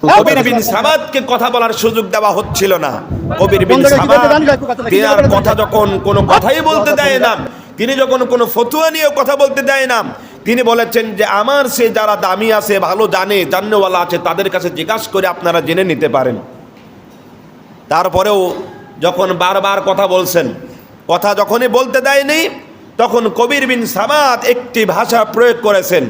কবির বিন সামাদকে কথা বলার সুযোগ দেওয়া হচ্ছিল না। কবির বিন সামাদ তিনার কথা যখন কোনো কথাই বলতে দেয় না, তিনি যখন কোনো ফতুয়া নিয়ে কথা বলতে দেয় না, তিনি বলেছেন যে আমার সে যারা দামি আছে, ভালো জানেওয়ালা আছে, তাদের কাছে জিজ্ঞাসা করে আপনারা জেনে নিতে পারেন। তারপরেও যখন বারবার কথা বলছেন, কথা যখনই বলতে দেয়নি, তখন কবির বিন সামাদ একটি ভাষা প্রয়োগ করেছেন,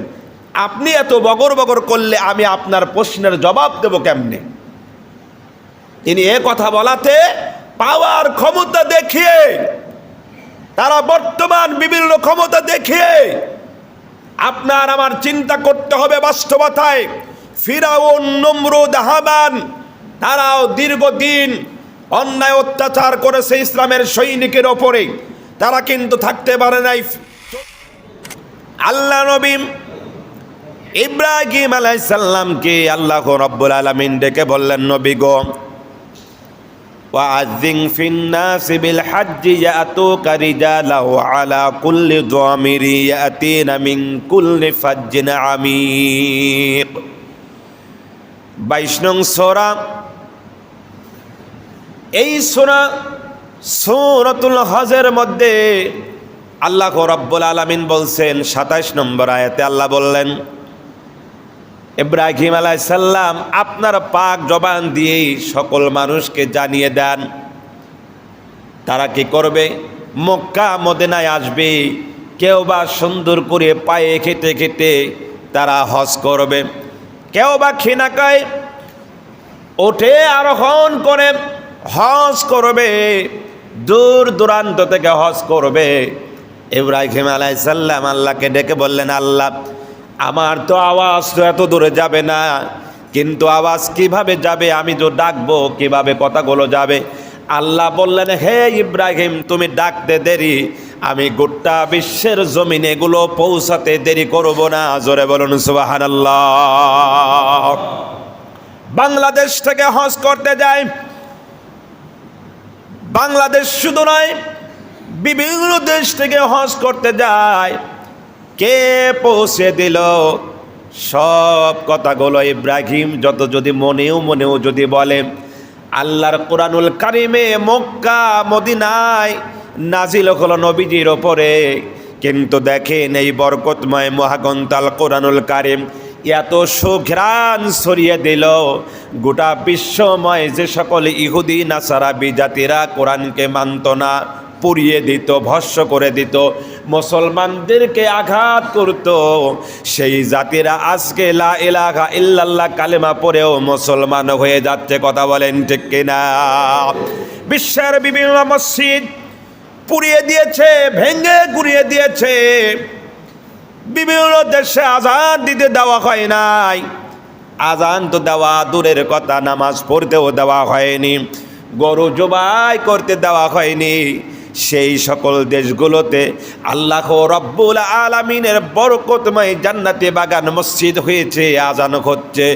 আপনি এত বগর বগর করলে আমি আপনার প্রশ্নের জবাব দেব কেমনে। তিনি এ কথা বলাতে পাওয়ার ক্ষমতা দেখিয়ে, তারা বর্তমান বিভিন্ন ক্ষমতা দেখিয়ে আপনার আমার চিন্তা করতে হবে বাস্তবতায়। ফিরাউন, নমরুদ, হামান তারাও দীর্ঘদিন অন্যায় অত্যাচার করেছে ইসলামের সৈনিকের ওপরে, তারা কিন্তু থাকতে পারে নাই। আল্লাহ নবী ইব্রাহিম আলাইহিস সালামকে আল্লাহ রাব্বুল আলামিন ডেকে বললেন, নবী গো, ওয়াযিন ফিন-নাসি বিল হজ্জি ইয়াতুকা রিজালান ওয়া আলা কুল্লি যামিরি ইয়াতিনা মিন কুল্লি ফাজ্জিন আমিক। 22 নং সূরা। এই সূরা সূরাতুল হজের মধ্যে আল্লাহ রাব্বুল আলামিন বলছেন 27 নম্বর আয়াতে আল্লাহ বললেন, ইব্রাহিম আলাইহিস সালাম আপনার পাক জবান দিয়ে সকল মানুষকে জানিয়ে দেন। তারা কি করবে? মক্কা মদিনায় আসবে, কেউ বা সুন্দর করে পায়ে খেতে খেতে তারা হজ করবে, কেউ বা খিনাকায় ওঠে আরোহণ করে হজ করবে, দূর দূরান্ত থেকে হজ করবে। ইব্রাহিম আলাইহিস সালাম আল্লাহকে ডেকে বললেন, আল্লাহ আমার তো আওয়াজ তো এত দূরে যাবে না, কিন্তু আওয়াজ কিভাবে যাবে, আমি তো ডাকবো কিভাবে কথাগুলো যাবে। আল্লাহ বললেন, হে ইব্রাহিম, তুমি ডাকতে দেরি, আমি গোটা বিশ্বের জমিনে এগুলো পৌঁছাতে দেরি করব না। জোরে বলুন সুবহানাল্লাহ। বাংলাদেশ থেকে হজ করতে যায়, বাংলাদেশ শুধু নয় বিভিন্ন দেশ থেকে হজ করতে যায়। কে পৌঁছে দিল সব কথাগুলো? ইব্রাহিম যত যদি মনেও যদি বলে, আল্লাহর কোরআনুল কারিমে মক্কা মদিনায় নাজিল হলো নবীজির ওপরে, কিন্তু দেখেন এই বরকতময় মহাগ্রন্থাল কোরআনুল কারিম এত সুঘ্রাণ ছড়িয়ে দিল গোটা বিশ্বময়। যে সকল ইহুদি নাসারা বিজাতিরা কোরআনকে মানত না, পুড়িয়ে দিত, ভস্ম করে দিত, মুসলমানদেরকে আঘাত করত, সেই জাতিরা আজকে লা ইলাহা ইল্লাল্লাহ কালেমা পড়েও মুসলমান হয়ে যাচ্ছে। কথা বলেন ঠিক কিনা? বিশ্বের বিভিন্ন মসজিদ পুড়িয়ে দিয়েছে, ভেঙে গুড়িয়ে দিয়েছে। বিভিন্ন দেশে আজান দিতে দেওয়া হয় নাই, আজান তো দেওয়া দূরের কথা, নামাজ পড়তেও দেওয়া হয়নি, গরু জবাই করতে দেওয়া হয়নি। সেই সকল দেশগুলোতে আল্লাহ রব্বুল আলামিনের বরকতময় জান্নাতি বাগান মসজিদ হয়েছে, আজান হচ্ছে,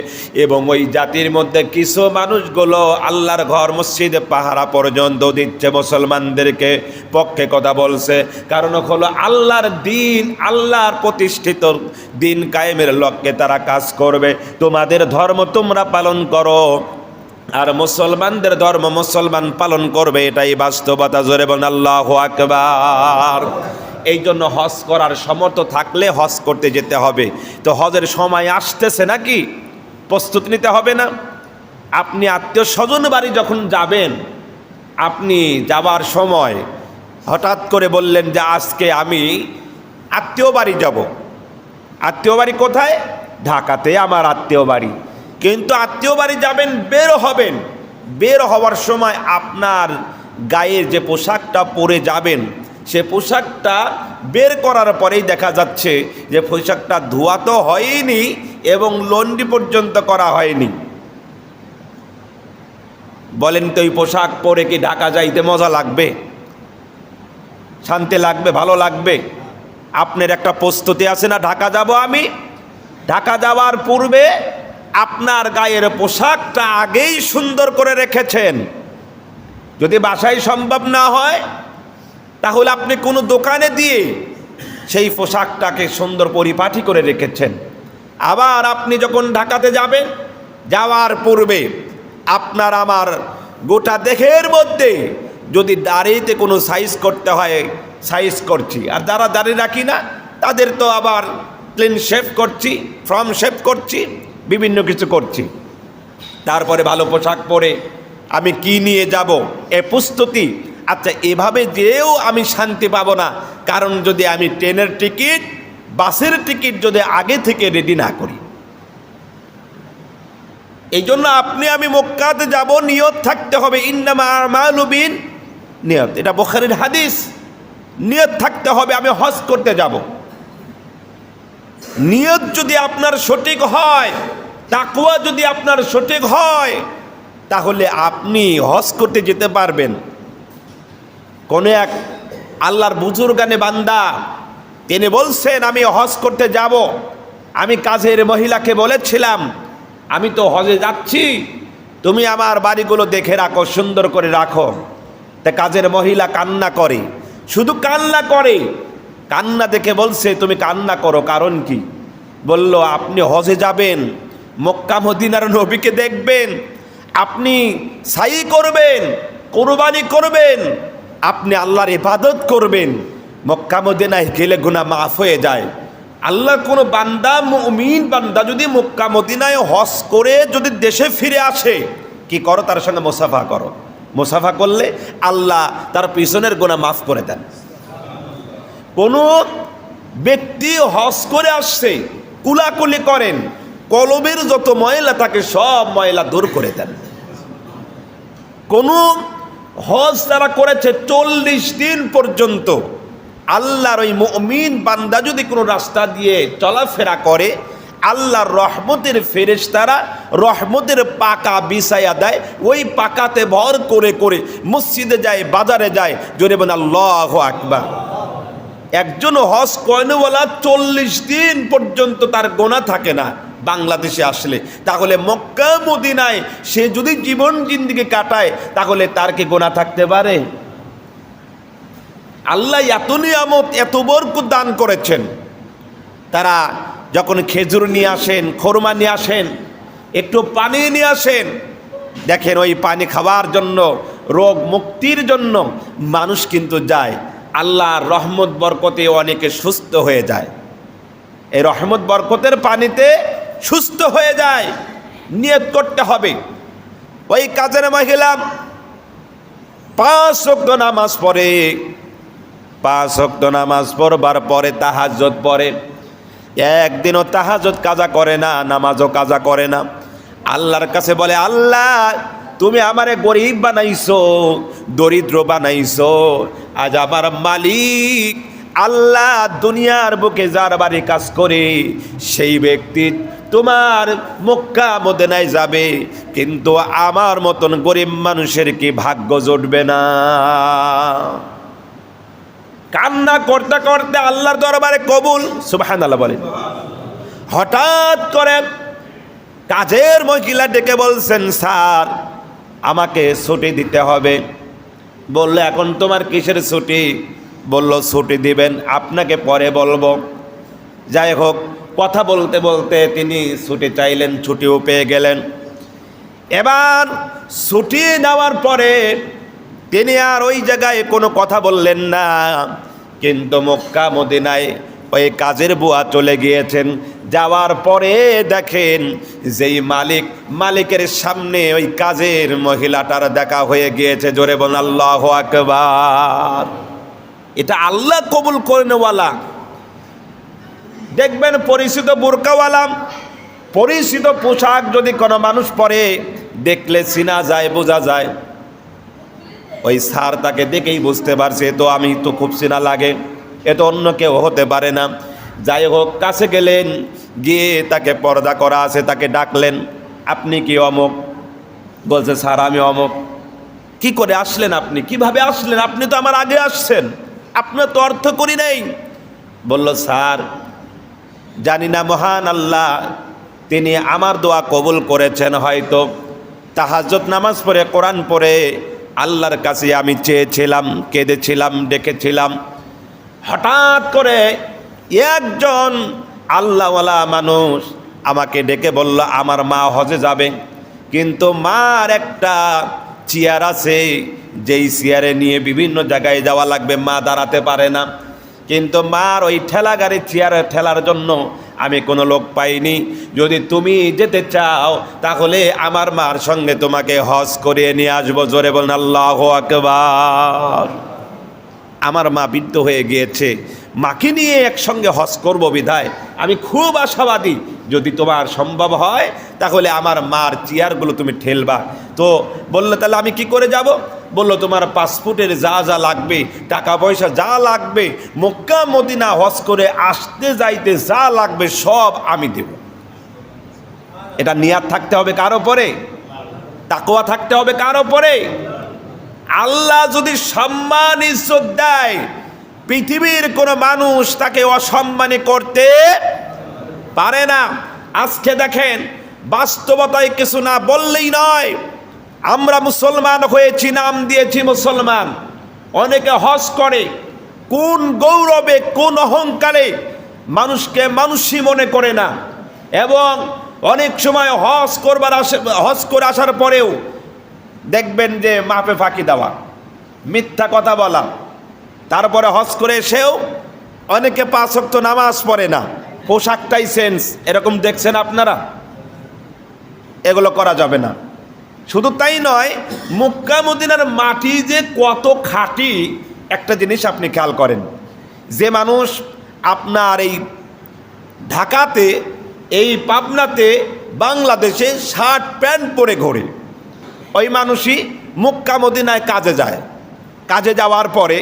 এবং ওই জাতির মধ্যে কিছু মানুষগুলো আল্লাহর ঘর মসজিদে পাহারা পর্যন্ত দিচ্ছে মুসলমানদেরকে পক্ষে কথা বলছে। কারণ হলো আল্লাহর দিন, আল্লাহর প্রতিষ্ঠিত দিন কায়েমের লক্ষ্যে তারা কাজ করবে। তোমাদের ধর্ম তোমরা পালন করো, আর মুসলমানদের ধর্ম মুসলমান পালন করবে, এটাই বাস্তবতা। জোরে বলেন আল্লাহু আকবার। এই জন্য হজ করার সামর্থ্য থাকলে হজ করতে যেতে হবে। তো হজের সময় আসতেছে নাকি, প্রস্তুতি নিতে হবে না? আপনি আত্মীয় স্বজন বাড়ি যখন যাবেন, আপনি যাবার সময় হঠাৎ করে বললেন যে আজকে আমি আত্মীয় বাড়ি যাব। আত্মীয় বাড়ি কোথায়? ঢাকাতে আমার আত্মীয় বাড়ি। কিন্তু আত্মীয় বাড়ি যাবেন, বের হবেন, বের হওয়ার সময় আপনার গায়ের যে পোশাকটা পরে যাবেন, সে পোশাকটা বের করার পরেই দেখা যাচ্ছে যে পোশাকটা ধোয়া তো হয়নি এবং লন্ড্রি পর্যন্ত করা হয়নি। বলেন তো, এই পোশাক পরে কি ঢাকা যাইতে মজা লাগবে? শান্তি লাগবে? ভালো লাগবে? আপনার একটা প্রস্তুতি আছে না, ঢাকা যাব আমি। ঢাকা যাওয়ার পূর্বে আপনার গায়ের পোশাকটা আগেই সুন্দর করে রেখেছেন। যদি বাসায় সম্ভব না হয়, তাহলে আপনি কোনো দোকানে দিয়ে সেই পোশাকটাকে সুন্দর পরিপাটি করে রেখেছেন। আবার আপনি যখন ঢাকাতে যাবেন, যাওয়ার পূর্বে আপনার আমার গোটা দেহের মধ্যে যদি দাড়িতে কোনো সাইজ করতে হয় সাইজ করছি, আর যারা দাড়ি রাখি না তাদের তো আবার ক্লিন শেভ করছি, ফ্রম শেভ করছি, বিভিন্ন কিছু করছি। তারপরে ভালো পোশাক পরে আমি কি নিয়ে যাব এ প্রস্তুতি। আচ্ছা, এভাবে যেও আমি শান্তি পাবো না, কারণ যদি আমি ট্রেনের টিকিট বাসের টিকিট যদি আগে থেকে রেডি না করি। এই জন্য আপনি আমি মক্কাতে যাব, নিয়ত থাকতে হবে, ইন্নামা আমালু বিন নিয়ত, এটা বুখারীর হাদিস। নিয়ত থাকতে হবে আমি হজ করতে যাব। নিয়ত যদি আপনার সঠিক হয়, তাকওয়া যদি আপনার সঠিক হয়, তাহলে আপনি হজ করতে যেতে পারবেন। কোন এক আল্লাহর বুজুর্গানে বান্দা তিনি বলছেন আমি হজ করতে যাব। আমি কাজের মহিলাকে বলেছিলাম আমি তো হজে যাচ্ছি, তুমি আমার বাড়িগুলো দেখে রাখো, সুন্দর করে রাখো। তা কাজের মহিলা কান্না করে, শুধু কান্না করে। কান্না দেখে বলছে তুমি কান্না করো কারণ কি? বলল আপনি হজে যাবেন, মক্কা মদিনার নবীকে দেখবেন, আপনি সাই করবেন, কুরবানি করবেন, আপনি আল্লাহর ইবাদত করবেন। মক্কা মদিনায় গেলে গুনাহ মাফ হয়ে যায়। আল্লাহ কোনো বান্দা, মুমিন বান্দা যদি মক্কা মদিনায় হজ করে যদি দেশে ফিরে আসে, কি করো? তার সঙ্গে মুসাফা করো। মুসাফা করলে আল্লাহ তার পিছনের গুনাহ মাফ করে দেন। কোনো ব্যক্তি হজ করে আসছে, কুলাকুলি করেন, কলবের যত ময়লা থাকে সব ময়লা দূর করে দেন। কোনো হজ তারা করেছে 40 দিন পর্যন্ত, আল্লাহর ওই মুমিন বান্দা যদি কোনো রাস্তা দিয়ে চলাফেরা করে, আল্লাহর রহমতের ফেরেশতারা রহমতের পাকা বিছায়া দেয়, ওই পাকাতে ভর করে করে মসজিদে যায়, বাজারে যায়, জোরে বলেন আল্লাহু আকবার। একজন হজ কয়নওয়ালা 40 দিন পর্যন্ত তার গোনা থাকে না বাংলাদেশে আসলে, তাহলে মক্কা মদিনায় সে যদি জীবন জিন্দেগি কাটায় তাহলে তার কি গোনা থাকতে পারে? আল্লাহ এত নিয়ামত, এত বরকত দান করেছেন। তারা যখন খেজুর নিয়ে আসেন, খোরমা নিয়ে আসেন, একটু পানি নিয়ে আসেন, দেখেন ওই পানি খাওয়ার জন্য, রোগ মুক্তির জন্য মানুষ কিন্তু যায়। আল্লাহর রহমত বরকতে অনেকে সুস্থ হয়ে যায়। এই রহমত বরকতের পানিতে সুস্থ হয়ে যায়। নিয়ত করতে হবে। ওই কাজের মহিলা 5 ওয়াক্ত নামাজ পড়ে, 5 ওয়াক্ত নামাজ পড়বার পরে তাহাজ্জুদ পড়ে। একদিনও তাহাজ্জুদ কাজা করে না, নামাজও কাজা করে না। আল্লাহর কাছে বলে আল্লাহ তুমি আমারে গরিব বানাইছো, দরিদ্র বানাইছো, আজ আমার মালিক আল্লাহ দুনিয়ার বুকে যার বাড়ি কাজ করে সেই ব্যক্তি তোমার মক্কা মদিনায় যাবে, কিন্তু আমার মতন গরিব মানুষের কি ভাগ্য জুটবে না? কান্না করতে করতে আল্লাহর দরবারে কবুল, সুবহানাল্লাহ বলেন। হঠাৎ করে কাজের মহিলা ডেকে বলছেন স্যার আমাকে ছুটি দিতে হবে। বললো এখন তোমার কিসের ছুটি? বলল ছুটি দিবেন আপনাকে পরে বলবো। যাই হোক, কথা বলতে বলতে তিনি ছুটি চাইলেন, ছুটিও পেয়ে গেলেন। এবার ছুটি নেওয়ার পরে তিনি আর ওই জায়গায় কোনো কথা বললেন না, কিন্তু মক্কা মদিনায় ওই কাজের বুয়া চলে গিয়েছেন। যাওয়ার পরে দেখেন যেই মালিকের সামনে ওই কাজের মহিলাটার দেখা হয়ে গিয়েছে। জোরে বল আল্লাহু আকবার। এটা আল্লাহ কবুল করেনওয়ালা। দেখবেন পরিচিত বোরকাওয়ালা, পরিচিত পোশাক যদি কোনো মানুষ পরে, দেখলে চিনা যায়, বোঝা যায়। ওই স্যার তাকে দেখেই বুঝতে পারছে তো আমি তো খুব চেনা লাগে, এ তো অন্য কেউ হতে পারে না। যাই হোক, কাছে গেলেন, গিয়ে তাকে পর্দা করা আছে, তাকে ডাকলেন আপনি কি অমুক? বলছে স্যার আমি অমুক। কি করে আসলেন আপনি? কিভাবে আসলেন? আপনি তো আমার আগে আসছেন, আপনার তো অর্থ করি নাই। বলল স্যার জানি না, মহান আল্লাহ তিনি আমার দোয়া কবুল করেছেন। হয়তো তাহাজ্জুদ নামাজ পড়ে, কোরআন পড়ে আল্লাহর কাছে আমি চেয়েছিলাম, কেঁদেছিলাম, ডেকেছিলাম। হঠাৎ করে একজন আল্লাহওয়ালা মানুষ আমাকে ডেকে বলল আমার মা হজে যাবে, কিন্তু মার একটা চেয়ার আছে, যেই চেয়ারে নিয়ে বিভিন্ন জায়গায় যাওয়া লাগবে, মা দাঁড়াতে পারে না। কিন্তু মার ওই ঠেলা গাড়ির চেয়ারে ঠেলার জন্য আমি কোনো লোক পাইনি। যদি তুমি যেতে চাও তাহলে আমার মার সঙ্গে তোমাকে হজ করিয়ে নিয়ে আসবো। জোরে বলুন আল্লাহু আকবার। আমার মা বৃদ্ধ হয়ে গিয়েছে, মাকে নিয়ে একসঙ্গে হজ করব বিধায় আমি খুব আশাবাদী, যদি তোমার সম্ভব হয় তাহলে আমার মার চেয়ারগুলো তুমি ঠেলবা। তো বললো তাহলে আমি কি করে যাব? বললো তোমার পাসপোর্টের যা যা লাগবে, টাকা পয়সা যা লাগবে, মক্কা মদিনা হজ করে আসতে যাইতে যা লাগবে সব আমি দেব। এটা নিয়াত থাকতে হবে কার উপরে? তাকওয়া থাকতে হবে কার উপরে? আল্লাহ যদি সম্মান ইজ্জত দেয়, পৃথিবীর কোনো মানুষ তাকে অসম্মানী করতে পারে না। আজকে দেখেন, বাস্তবতায় কিছু না বললেই নয়, আমরা মুসলমান হয়েছি, নাম দিয়েছি মুসলমান, অনেকে হজ করে কোন গৌরবে, কোন অহংকারে, মানুষকে মানুষই মনে করে না। এবং অনেক সময় হজ করে আসার পরেও দেখবেন যে মাপে ফাঁকি দেওয়া, মিথ্যা কথা বলা, তারপরে হজ করে এসেও অনেকে 5 ওয়াক্ত নামাজ পড়ে না, পোশাকটাই সেন্স, এরকম দেখছেন আপনারা। এগুলো করা যাবে না। শুধু তাই নয়, মক্কা মদিনার মাটি যে কত খাঁটি একটা জিনিস আপনি খেয়াল করেন। যে মানুষ আপনার এই ঢাকাতে, এই পাবনাতে, বাংলাদেশে শার্ট প্যান্ট পরে ঘোরে, ওই মানুষই মক্কা মদিনায় কাজে যায়। কাজে যাওয়ার পরে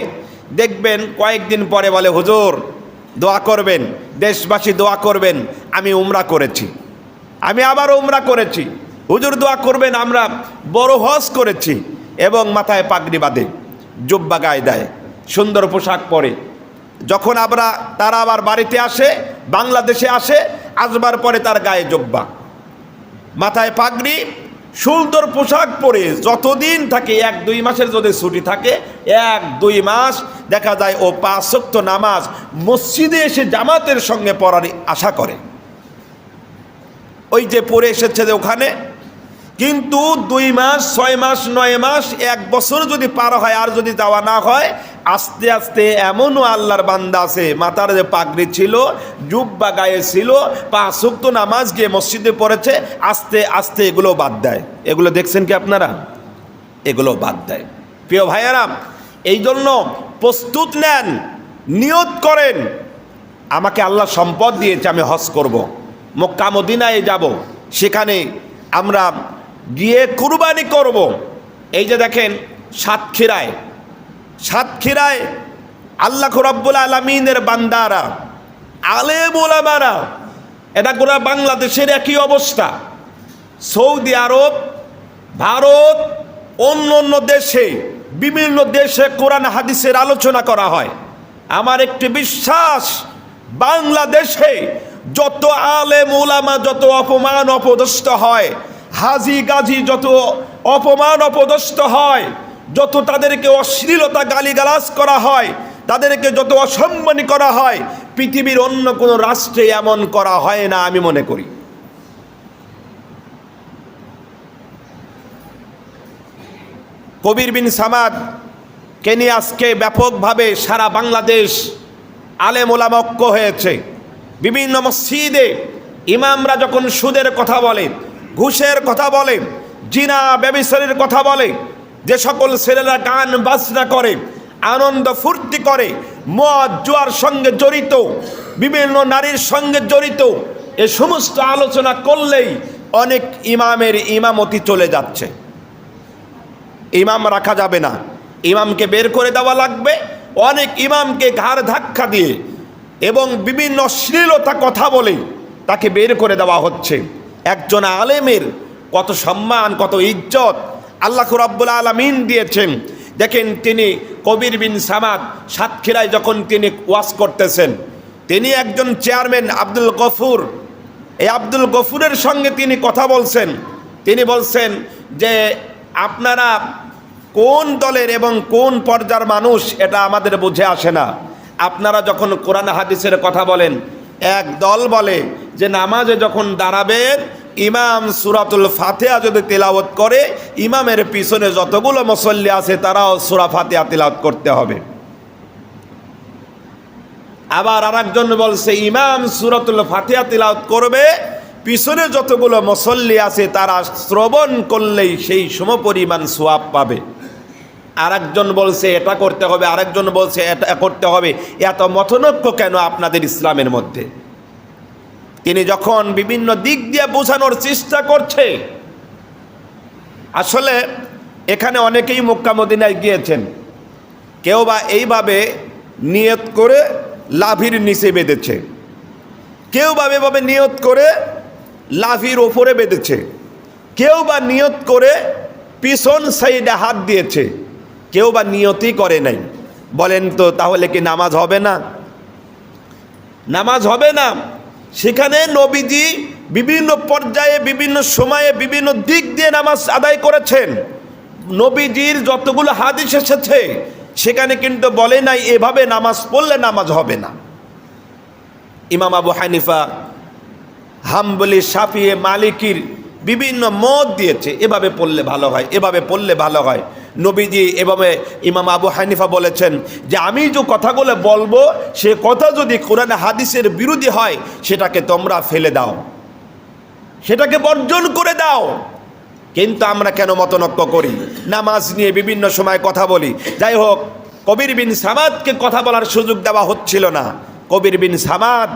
দেখবেন কয়েকদিন পরে বলে, হুজুর দোয়া করবেন, দেশবাসী দোয়া করবেন, আমি উমরা করেছি, আমি আবার উমরা করেছি, হুজুর দোয়া করবেন, আমরা বড় হজ করেছি। এবং মাথায় পাগড়ি বাঁধে, জুব্বা গায়ে দেয়, সুন্দর পোশাক পরে। যখন তারা আবার বাড়িতে আসে, বাংলাদেশে আসে, আসবার পরে তার গায়ে জুব্বা, মাথায় পাগড়ি, সুন্দর পোশাক পরে যতদিন থাকে, 1-2 মাসের যদি ছুটি থাকে, 1-2 মাস দেখা যায় ও 5 ওয়াক্ত নামাজ মসজিদে এসে জামাতের সঙ্গে পড়ার আশা করে। ওই যে পড়ে এসেছে যে ওখানে, কিন্তু 2 মাস, 6 মাস, 9 মাস, 1 বছর যদি পার হয় আর যদি যাওয়া না হয়, আস্তে আস্তে এমনও আল্লাহর বান্দা আছে, মাথার যে পাগড়ি ছিল, জুব্বা গায়ে ছিল, 5 ওয়াক্ত নামাজ গিয়ে মসজিদে পড়েছে, আস্তে আস্তে এগুলো বাদ দেয়। এগুলো দেখছেন কি আপনারা? এগুলো বাদ দেয়। প্রিয় ভাইয়েরা, এই জন্য প্রস্তুত নেন, নিয়ত করেন, আমাকে আল্লাহ সম্পদ দিয়েছে, আমি হজ করব, মক্কা মদিনায় যাব, সেখানে আমরা গিয়ে কুরবানি করব। এই যে দেখেন সাতক্ষীরায় আল্লাহ রাব্বুল আলামিনের বান্দারা, আলেম ওলামারা, এটা গোটা বাংলাদেশের একই অবস্থা। সৌদি আরব, ভারত, অন্য অন্য দেশে, বিভিন্ন দেশে কোরআন হাদিসের আলোচনা করা হয়। আমার একটি বিশ্বাস, বাংলাদেশে যত আলেম ওলামা, যত অপমান অপদস্থ হয়, হাজি গাজী যত অপমান অপদস্থ হয়, যত তাদেরকে অশ্লীলতা গালিগালাজ করা হয়, তাদেরকে যত অসম্মানী করা হয়, পৃথিবীর অন্য কোনো রাষ্ট্রে এমন করা হয় না আমি মনে করি। কবির বিন সামাদ কে নিয়ে আজকে ব্যাপকভাবে সারা বাংলাদেশ আলেম ওলামা ঐক্য হয়েছে। বিভিন্ন মসজিদে ইমামরা যখন সুদের কথা বলে, ঘুষের কথা বলে, জিনা ব্যভিচারের কথা বলে, যে সকল ছেলেরা গান বাজনা করে, আনন্দ ফুর্তি করে, মদ জুয়ার সঙ্গে জড়িত, বিভিন্ন নারীর সঙ্গে জড়িত, এ সমস্ত আলোচনা করলেই অনেক ইমামের ইমামতি চলে যাচ্ছে। ইমাম রাখা যাবে না, ইমামকে বের করে দেওয়া লাগবে। অনেক ইমামকে ঘাড় ধাক্কা দিয়ে এবং বিভিন্ন অশ্লীলতা কথা বলে তাকে বের করে দেওয়া হচ্ছে। একজন আলেমের কত সম্মান, কত ইজ্জত আল্লাহ রাব্বুল আলামিন দিয়েছেন। দেখেন, তিনি কবির বিন সামাদ সাতক্ষীরায় যখন তিনি ওয়াজ করতেছেন, তিনি একজন চেয়ারম্যান আব্দুল গফুর, এই আব্দুল গফুরের সঙ্গে তিনি কথা বলছেন। তিনি বলছেন যে আপনারা কোন দলের এবং কোন পর্যায়ের মানুষ এটা আমাদের বুঝে আসে না। আপনারা যখন কোরআন হাদিসের কথা বলেন, এক দল বলে যে নামাজে যখন দাঁড়াবেন ইমাম সূরাতুল ফাতিহা যদি তেলাওয়াত করে ইমামের পিছনে যতগুলো মুসল্লি আছে তারাও সূরা ফাতিহা তেলাওয়াত করতে হবে। আবার আরেকজন বলছে ইমাম সূরাতুল ফাতিহা তেলাওয়াত করবে, পিছনে যতগুলো মুসল্লি আছে তারা শ্রবণ করলেই সেই সমপরিমাণ সওয়াব পাবে। আরেকজন বলছে এটা করতে হবে, আরেকজন বলছে এটা করতে হবে। এত মতনৈক্য কেন আপনাদের ইসলামের মধ্যে? তিনি যখন বিভিন্ন দিক দিয়ে বোঝানোর চেষ্টা করছে, আসলে এখানে অনেকেই মক্কা মদিনায় গিয়েছেন, কেউ বা এইভাবে নিয়ত করে লাভির নিচে বেঁধেছে, কেউ বা এভাবে নিয়ত করে লাভির ওপরে বেঁধেছে, কেউ বা নিয়ত করে পিছন সাইডে হাত দিয়েছে, কেউ বা নিয়তই করে নাই। বলেন তো তাহলে কি নামাজ হবে না? নামাজ হবে না। সেখানে নবীজি বিভিন্ন পর্যায়ে বিভিন্ন সময়ে বিভিন্ন দিক দিয়ে নামাজ আদায় করেছেন। নবীজির যতগুলো হাদিস এসেছে সেখানে কিন্তু বলে নাই এভাবে নামাজ পড়লে নামাজ হবে না। ইমাম আবু হানিফা, হাম্বলি, শাফিঈ, মালিকির বিভিন্ন মত দিয়েছে এভাবে পড়লে ভালো হয়, এভাবে পড়লে ভালো হয়। নবীজি এভাবে ইমাম আবু হানিফা বলেছেন যে আমি যে কথাগুলো বলবো সে কথা যদি কোরআন হাদিসের বিরোধী হয় সেটাকে তোমরা ফেলে দাও, সেটাকে বর্জন করে দাও। কিন্তু আমরা কেন মতনৈক্য করি? নামাজ নিয়ে বিভিন্ন সময় কথা বলি। যাই হোক, কবির বিন সামাদকে কথা বলার সুযোগ দেওয়া হচ্ছিল না। কবির বিন সামাদ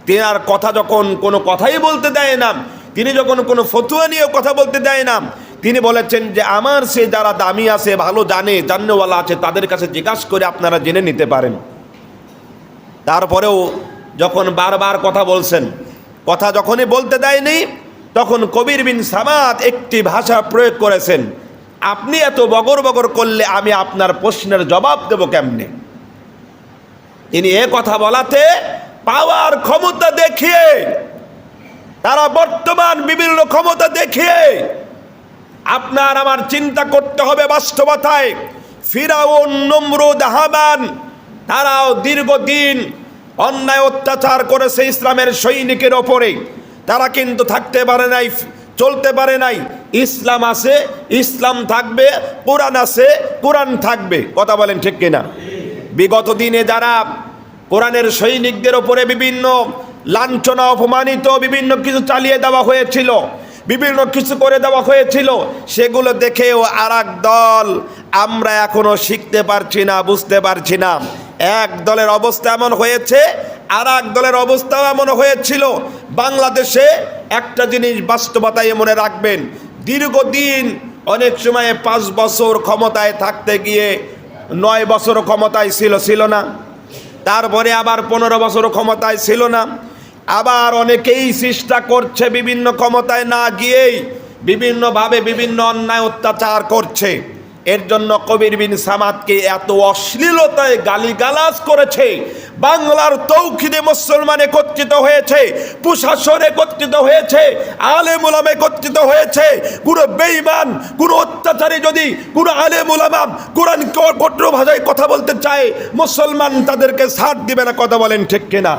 তিনার কথা যখন কোনো কথাই বলতে দেয় না, তিনি যখন কোনো ফতুয়া নিয়ে কথা বলতে দেয় না, তিনি বলেছেন যে আমার সে যারা দামি আছে, ভালো জানেওয়ালা আছে, তাদের কাছে জিজ্ঞাসা করে আপনারা জেনে নিতে পারেন। তারপরেও যখন বারবার কথা বলছেন, কথা যখনই বলতে দেয়নি, তখন কবির বিন সামাদ একটি ভাষা প্রয়োগ করেছেন, আপনি এত বগর বগর করলে আমি আপনার প্রশ্নের জবাব দেব কেমনে? তিনি এ কথা বলাতে পাওয়ার ক্ষমতা দেখিয়ে, তারা বর্তমান বিভিন্ন ক্ষমতা দেখিয়ে আপনার আমার চিন্তা করতে হবে বাস্তবতায়। ফিরাউন, নমরুদ, হামান তারাও দীর্ঘদিন অন্যায় অত্যাচার করেছে ইসলামের সৈনিকের ওপরে। তারা কিন্তু থাকতে পারে নাই, চলতে পারে নাই। ইসলাম আছে, ইসলাম থাকবে, কোরআন আছে, কোরআন থাকবে। কথা বলেন ঠিক কিনা? বিগত দিনে যারা কোরআনের সৈনিকদের ওপরে বিভিন্ন লাঞ্ছনা, অপমানিত বিভিন্ন কিছু চালিয়ে দেওয়া হয়েছিল, বিভিন্ন কিছু করে দেওয়া হয়েছিল, সেগুলো দেখেও আর এক দল আমরা এখনো শিখতে পারছি না, বুঝতে পারছি না। এক দলের অবস্থা এমন হয়েছে, আর এক দলের অবস্থাও এমন হয়েছিল। বাংলাদেশে একটা জিনিস বাস্তবতায় মনে রাখবেন, দীর্ঘদিন অনেক সময় 5 বছর ক্ষমতায় থাকতে গিয়ে 9 বছর ক্ষমতায় ছিল না, তারপরে আবার 15 বছর ক্ষমতায় ছিল না, আবার অনেকেই চেষ্টা করছে বিভিন্ন ক্ষমতায় না গিয়েই বিভিন্নভাবে বিভিন্ন অন্যায় অত্যাচার করছে। এর জন্য কবির বিন সামাদকে এত অশ্লীলতায় গালিগালাজ করেছে। বাংলার তৌহিদে মুসলমান একত্রিত হয়েছে, প্রশাসন একত্রিত হয়েছে, আলেম উলামা একত্রিত হয়েছে। কোনো বেঈমান, কোনো অত্যাচারী যদি কোনো আলেম উলামা কোরআন কঠোর ভাষায় কথা বলতে চায়, মুসলমান তাদেরকে ছাড় দিবে না। কথা বলেন ঠিক কিনা?